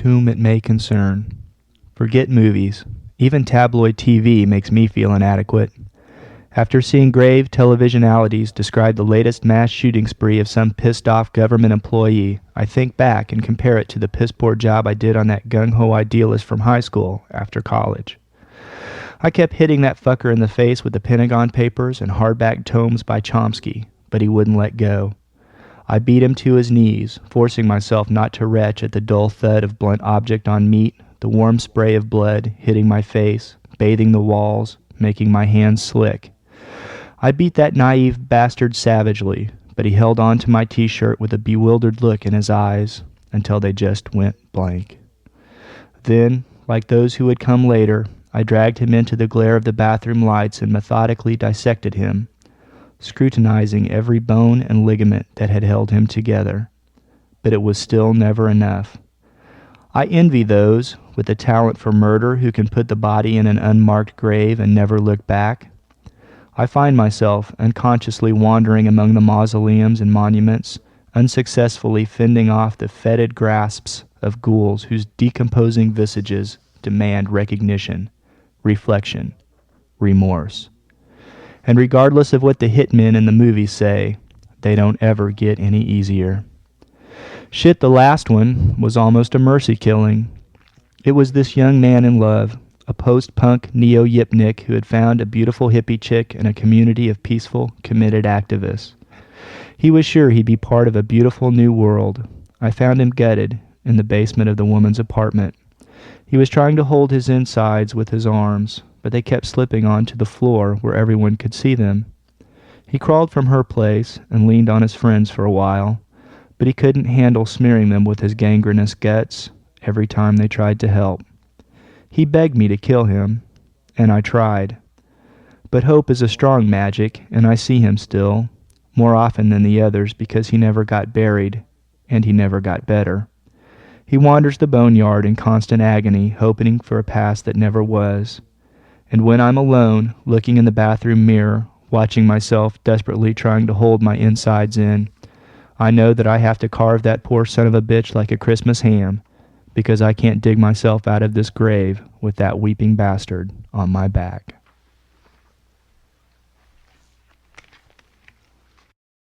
Tome It May Concern. Forget movies. Even tabloid TV makes me feel inadequate. After seeing grave televisionalities describe the latest mass shooting spree of some pissed-off government employee, I think back and compare it to the piss-poor job I did on that gung-ho idealist from high school after college. I kept hitting that fucker in the face with the Pentagon Papers and hardback tomes by Chomsky, but he wouldn't let go. I beat him to his knees, forcing myself not to retch at the dull thud of blunt object on meat, the warm spray of blood hitting my face, bathing the walls, making my hands slick. I beat that naive bastard savagely, but he held on to my t-shirt with a bewildered look in his eyes until they just went blank. Then, like those who would come later, I dragged him into the glare of the bathroom lights and methodically dissected him, scrutinizing every bone and ligament that had held him together. But it was still never enough. I envy those with the talent for murder who can put the body in an unmarked grave and never look back. I find myself unconsciously wandering among the mausoleums and monuments, unsuccessfully fending off the fetid grasps of ghouls whose decomposing visages demand recognition, reflection, remorse. And regardless of what the hitmen in the movies say, they don't ever get any easier. Shit, the last one was almost a mercy killing. It was this young man in love, a post-punk neo-yipnik who had found a beautiful hippie chick in a community of peaceful, committed activists. He was sure he'd be part of a beautiful new world. I found him gutted in the basement of the woman's apartment. He was trying to hold his insides with his arms, but they kept slipping onto the floor where everyone could see them. He crawled from her place and leaned on his friends for a while, but he couldn't handle smearing them with his gangrenous guts every time they tried to help. He begged me to kill him, and I tried. But hope is a strong magic, and I see him still, more often than the others because he never got buried, and he never got better. He wanders the boneyard in constant agony, hoping for a past that never was. And when I'm alone, looking in the bathroom mirror, watching myself desperately trying to hold my insides in, I know that I have to carve that poor son of a bitch like a Christmas ham, because I can't dig myself out of this grave with that weeping bastard on my back.